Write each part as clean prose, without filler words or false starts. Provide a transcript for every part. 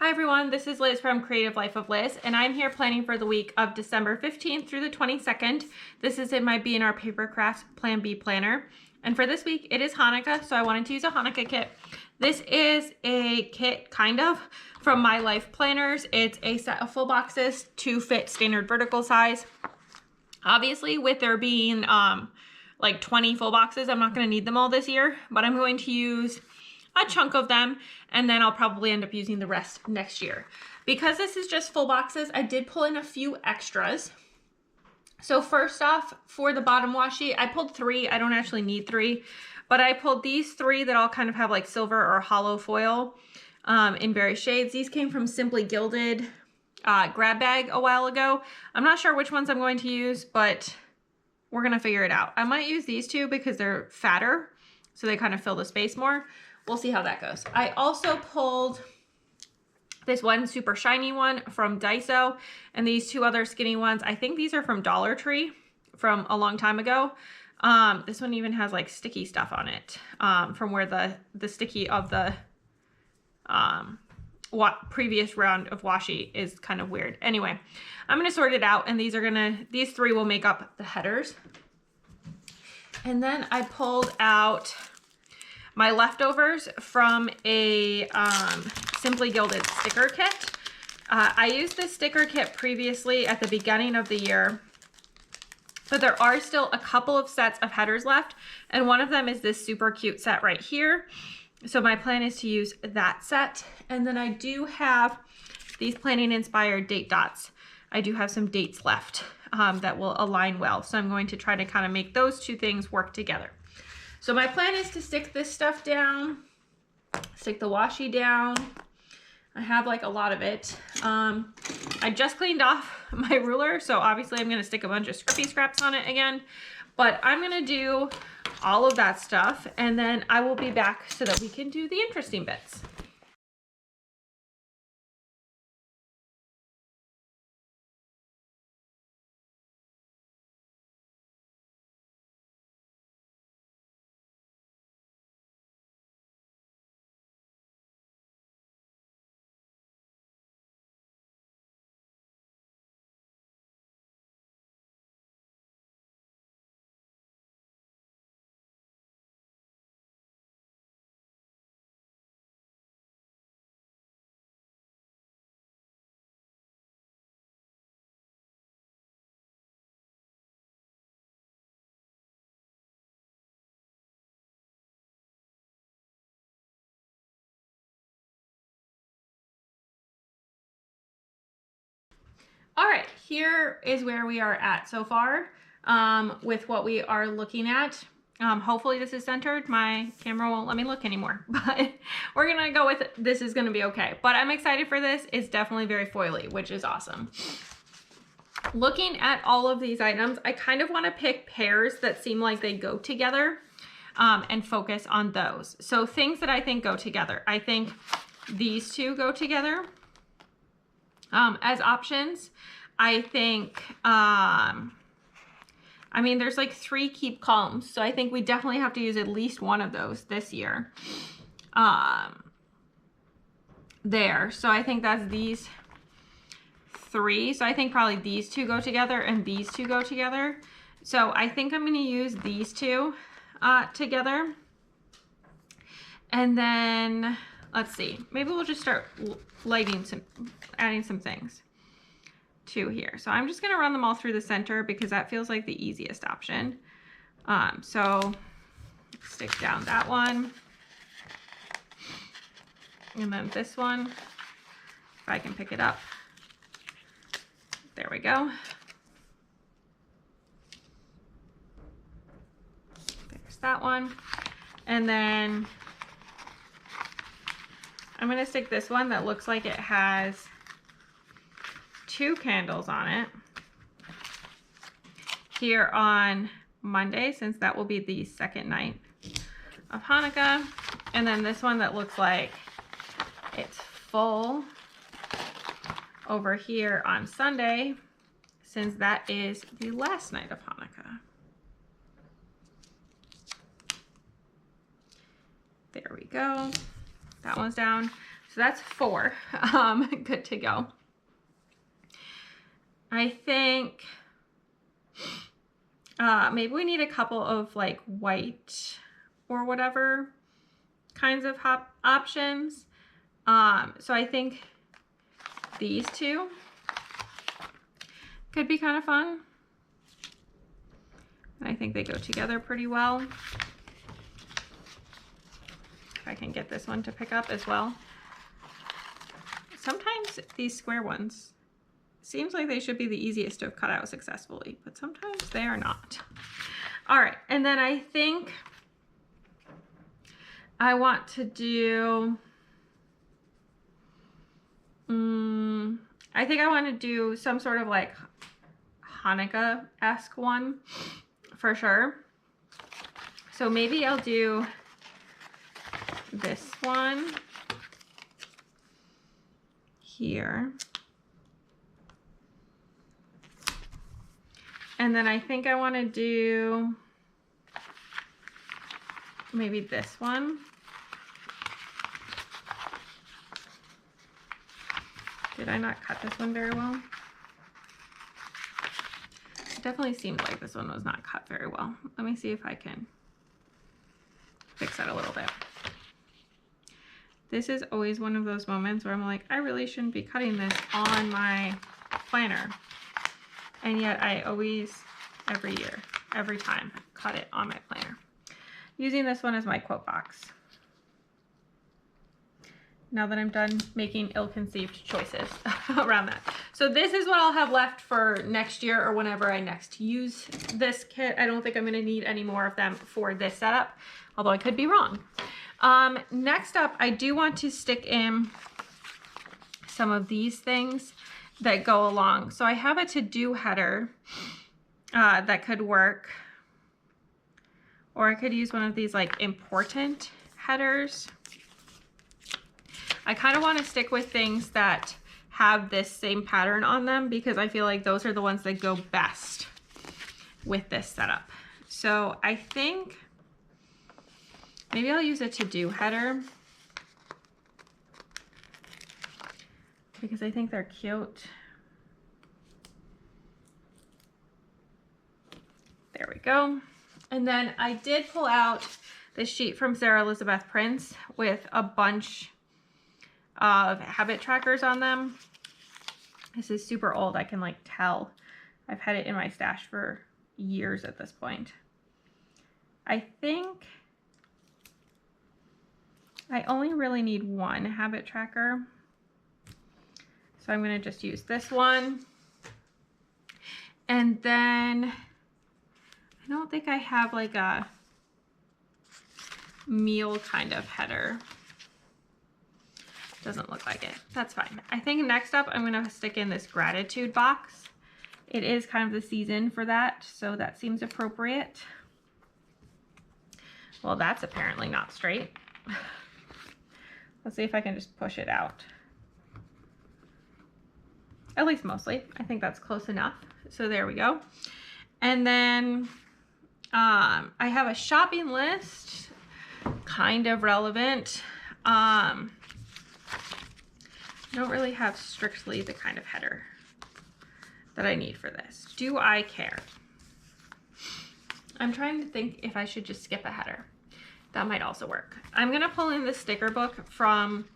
Hi everyone, this is Liz from Creative Life of Liz, and I'm here planning for the week of December 15th through the 22nd. This is in my B&R Paper Crafts Plan B planner. And for this week, it is Hanukkah, so I wanted to use a Hanukkah kit. This is a kit, kind of, from My Life Planners. It's a set of full boxes to fit standard vertical size. Obviously, with there being like 20 full boxes, I'm not going to need them all this year, but I'm going to use a chunk of them, and then I'll probably end up using the rest next year. Because this is just full boxes, I did pull in a few extras. So first off, for the bottom washi, I pulled 3. I don't actually need 3, but I pulled these 3 that all kind of have like silver or hollow foil in various shades. These came from Simply Gilded grab bag a while ago. I'm not sure which ones I'm going to use, but we're gonna figure it out. I might use these 2 because they're fatter, so they kind of fill the space more. We'll see how that goes. I also pulled this one super shiny one from Daiso and these 2 other skinny ones. I think these are from Dollar Tree from a long time ago. This one even has like sticky stuff on it from where the sticky of the previous round of washi is kind of weird. Anyway, I'm gonna sort it out, and these 3 will make up the headers. And then I pulled out my leftovers from a Simply Gilded sticker kit. I used this sticker kit previously at the beginning of the year, but there are still a couple of sets of headers left, and one of them is this super cute set right here. So my plan is to use that set. And then I do have these planning inspired date dots. I do have some dates left that will align well. So I'm going to try to kind of make those 2 things work together. So my plan is to stick this stuff down, stick the washi down. I have like a lot of it. I just cleaned off my ruler, so obviously I'm gonna stick a bunch of scrippy scraps on it again, but I'm gonna do all of that stuff, and then I will be back so that we can do the interesting bits. All right, here is where we are at so far with what we are looking at. Hopefully this is centered. My camera won't let me look anymore, but we're gonna go with it. This is gonna be okay. But I'm excited for this. It's definitely very foily, which is awesome. Looking at all of these items, I kind of wanna pick pairs that seem like they go together and focus on those. So things that I think go together. I think these 2 go together. As options, I think, I mean, there's like 3 keep calm, so I think we definitely have to use at least one of those this year. There, so I think that's these 3. So I think probably these 2 go together and these 2 go together. So I think I'm gonna use these 2 together. And then, let's see, maybe we'll just start adding some things to here. So I'm just gonna run them all through the center because that feels like the easiest option. So stick down that one. And then this one, if I can pick it up. There we go. There's that one. And then I'm gonna stick this one that looks like it has 2 candles on it here on Monday, since that will be the 2nd night of Hanukkah. And then this one that looks like it's full over here on Sunday, since that is the last night of Hanukkah. There we go. That one's down. So that's 4. Good to go. I think maybe we need a couple of like white or whatever kinds of options. So I think these 2 could be kind of fun. I think they go together pretty well. If I can get this one to pick up as well. Sometimes these square ones, seems like they should be the easiest to have cut out successfully, but sometimes they are not. All right, and then I think I want to do, I think I want to do some sort of like Hanukkah-esque one for sure. So maybe I'll do this one here. And then I think I want to do maybe this one. Did I not cut this one very well? It definitely seemed like this one was not cut very well. Let me see if I can fix that a little bit. This is always one of those moments where I'm like, I really shouldn't be cutting this on my planner. And yet I always, every year, every time, cut it on my planner. Using this one as my quote box. Now that I'm done making ill-conceived choices around that. So this is what I'll have left for next year or whenever I next use this kit. I don't think I'm gonna need any more of them for this setup, although I could be wrong. Next up, I do want to stick in some of these things that go along. So I have a to-do header that could work, or I could use one of these like important headers. I kind of want to stick with things that have this same pattern on them because I feel like those are the ones that go best with this setup. So I think maybe I'll use a to-do header because I think they're cute. There we go. And then I did pull out this sheet from Sarah Elizabeth Prince with a bunch of habit trackers on them. This is super old. I can like tell. I've had it in my stash for years at this point. I think I only really need one habit tracker. So I'm going to just use this one. And then I don't think I have like a meal kind of header. Doesn't look like it. That's fine. I think next up I'm going to stick in this gratitude box. It is kind of the season for that, so that seems appropriate. Well, that's apparently not straight. Let's see if I can just push it out. At least mostly. I think that's close enough. So there we go. And then I have a shopping list, kind of relevant. I don't really have strictly the kind of header that I need for this. Do I care? I'm trying to think if I should just skip a header. That might also work. I'm gonna pull in the sticker book from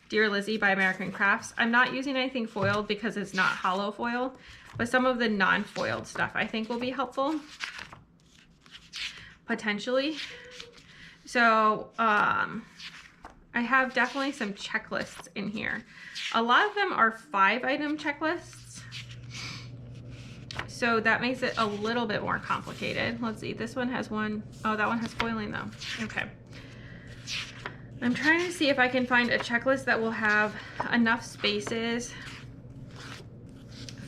Dear Lizzie by American Crafts. I'm not using anything foiled because it's not hollow foil, but some of the non-foiled stuff I think will be helpful, potentially. So I have definitely some checklists in here. A lot of them are 5-item checklists, so that makes it a little bit more complicated. Let's see, this one has one. Oh, that one has foiling though. Okay. I'm trying to see if I can find a checklist that will have enough spaces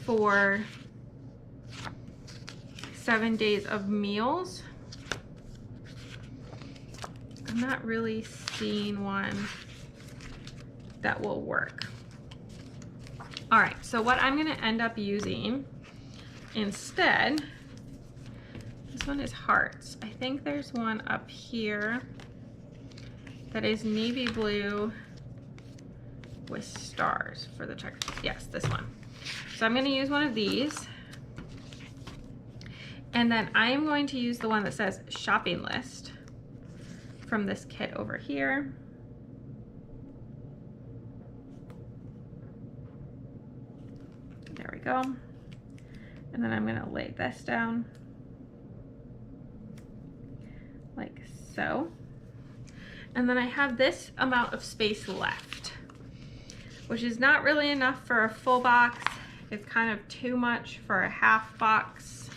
for 7 days of meals. I'm not really seeing one that will work. All right, so what I'm gonna end up using instead, this one is hearts. I think there's one up here that is navy blue with stars for the checkers. Yes, this one. So I'm going to use one of these. And then I am going to use the one that says shopping list from this kit over here. There we go. And then I'm going to lay this down like so. And then I have this amount of space left, which is not really enough for a full box. It's kind of too much for a half box.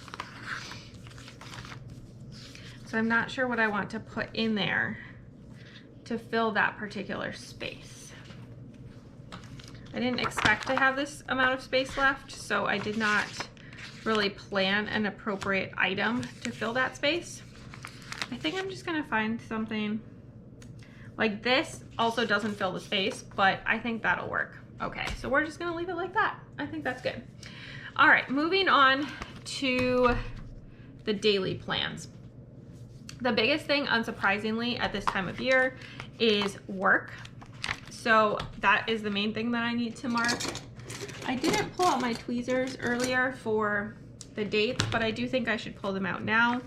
So I'm not sure what I want to put in there to fill that particular space. I didn't expect to have this amount of space left, so I did not really plan an appropriate item to fill that space. I think I'm just gonna find something like this. Also doesn't fill the space, but I think that'll work. Okay, so we're just gonna leave it like that. I think that's good. All right, moving on to the daily plans. The biggest thing, unsurprisingly, at this time of year is work. So that is the main thing that I need to mark. I didn't pull out my tweezers earlier for the dates, but I do think I should pull them out now.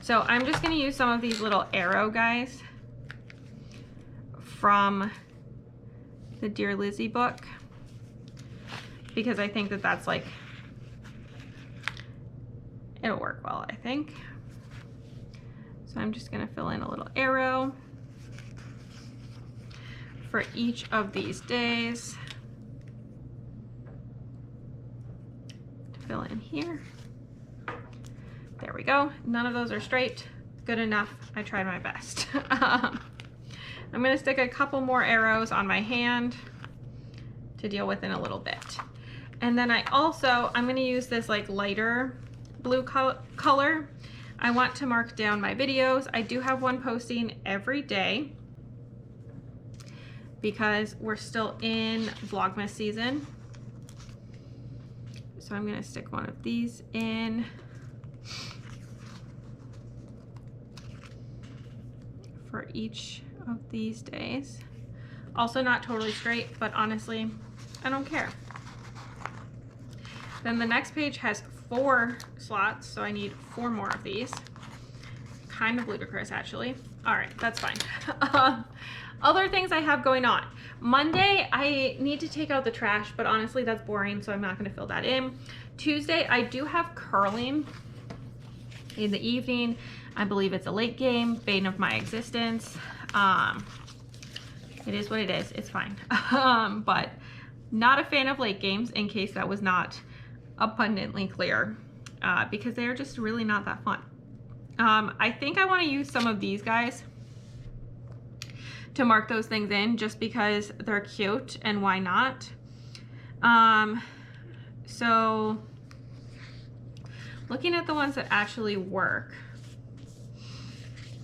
So I'm just gonna use some of these little arrow guys from the Dear Lizzie book, because I think that that's like, it'll work well, I think. So I'm just gonna fill in a little arrow for each of these days to fill in here. There we go. None of those are straight. Good enough. I tried my best. I'm gonna stick a couple more arrows on my hand to deal with in a little bit. And then I'm gonna use this like lighter blue color. I want to mark down my videos. I do have one posting every day because we're still in Vlogmas season. So I'm gonna stick one of these in for each of these days. Also not totally straight, but honestly, I don't care. Then the next page has 4 slots, so I need 4 more of these. Kind of ludicrous, actually. All right, that's fine. Other things I have going on. Monday, I need to take out the trash, but honestly, that's boring, so I'm not gonna fill that in. Tuesday, I do have curling in the evening. I believe it's a late game, bane of my existence. It is what it is, it's fine. But not a fan of late games, in case that was not abundantly clear, because they're just really not that fun. I think I wanna use some of these guys to mark those things in, just because they're cute and why not. So looking at the ones that actually work,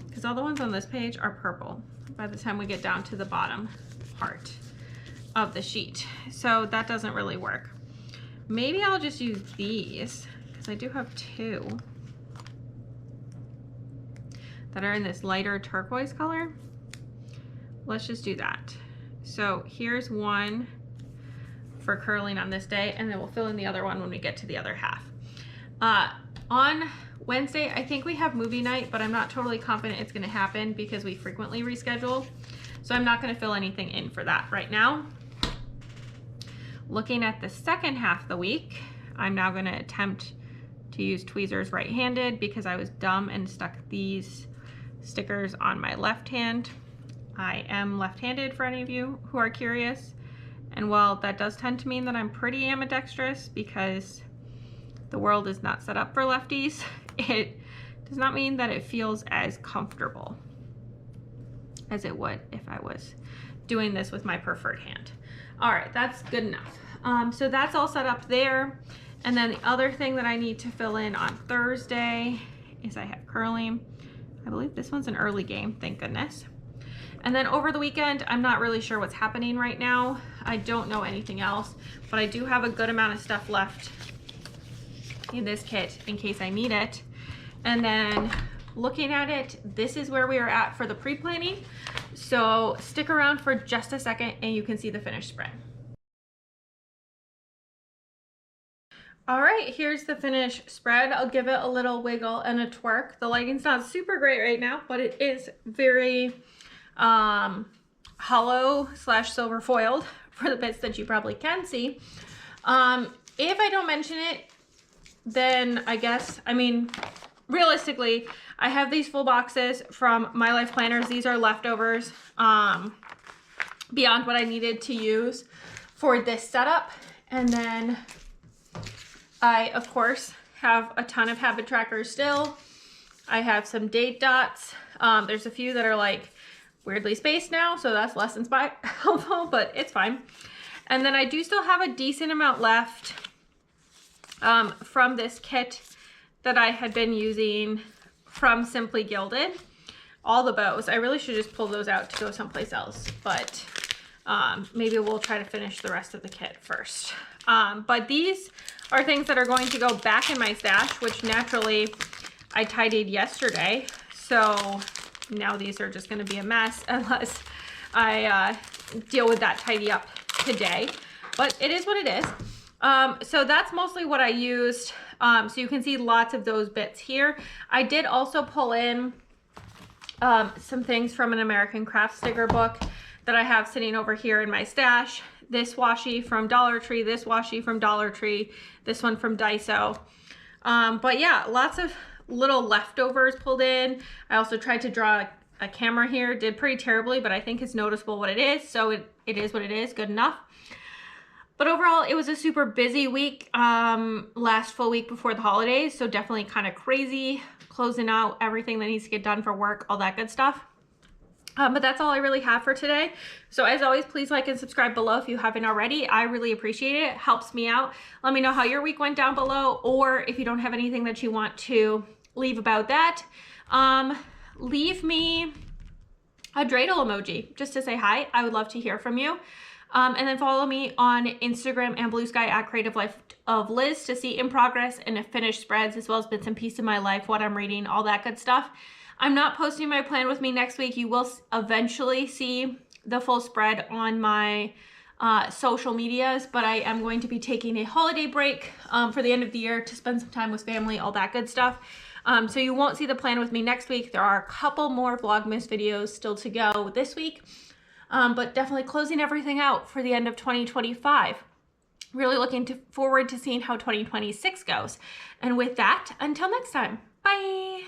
because all the ones on this page are purple by the time we get down to the bottom part of the sheet. So that doesn't really work. Maybe I'll just use these, because I do have 2 that are in this lighter turquoise color. Let's just do that. So here's one for curling on this day, and then we'll fill in the other one when we get to the other half. On Wednesday, I think we have movie night, but I'm not totally confident it's gonna happen because we frequently reschedule. So I'm not gonna fill anything in for that right now. Looking at the second half of the week, I'm now gonna attempt to use tweezers right-handed because I was dumb and stuck these stickers on my left hand. I am left-handed, for any of you who are curious. And while that does tend to mean that I'm pretty ambidextrous because the world is not set up for lefties, it does not mean that it feels as comfortable as it would if I was doing this with my preferred hand. All right, that's good enough. So that's all set up there. And then the other thing that I need to fill in on Thursday is I have curling. I believe this one's an early game, thank goodness. And then over the weekend, I'm not really sure what's happening right now. I don't know anything else, but I do have a good amount of stuff left in this kit in case I need it. And then looking at it, this is where we are at for the pre-planning. So stick around for just a second and you can see the finished spread. All right, here's the finished spread. I'll give it a little wiggle and a twerk. The lighting's not super great right now, but it is very hollow / silver foiled for the bits that you probably can see. If I don't mention it, then I mean, realistically, I have these full boxes from My Life planners. These are leftovers beyond what I needed to use for this setup. And then I, of course, have a ton of habit trackers still. I have some date dots. There's a few that are like weirdly spaced now, so that's less than helpful, but it's fine. And then I do still have a decent amount left from this kit that I had been using from Simply Gilded. All the bows. I really should just pull those out to go someplace else, but maybe we'll try to finish the rest of the kit first. But these are things that are going to go back in my stash, which naturally I tidied yesterday. So now these are just going to be a mess unless I deal with that tidy up today. But it is what it is. So that's mostly what I used. So you can see lots of those bits here. I did also pull in some things from an American Craft sticker book that I have sitting over here in my stash. This washi from Dollar Tree, this washi from Dollar Tree, this one from Daiso. But yeah, lots of little leftovers pulled in. I also tried to draw a camera here. Did pretty terribly, but I think it's noticeable what it is. So it is what it is, good enough. But overall, it was a super busy week, last full week before the holidays. So definitely kind of crazy, closing out everything that needs to get done for work, all that good stuff. But that's all I really have for today. So as always, please like and subscribe below if you haven't already. I really appreciate it. It helps me out. Let me know how your week went down below, or if you don't have anything that you want to leave about that, leave me a dreidel emoji just to say hi. I would love to hear from you. And then follow me on Instagram and Blue Sky at Creative Life of Liz to see in progress and finished spreads, as well as bits and pieces of my life, what I'm reading, all that good stuff. I'm not posting my plan with me next week. You will eventually see the full spread on my social medias, but I am going to be taking a holiday break for the end of the year to spend some time with family, all that good stuff. So you won't see the plan with me next week. There are a couple more Vlogmas videos still to go this week, but definitely closing everything out for the end of 2025. Really looking forward to seeing how 2026 goes. And with that, until next time, bye.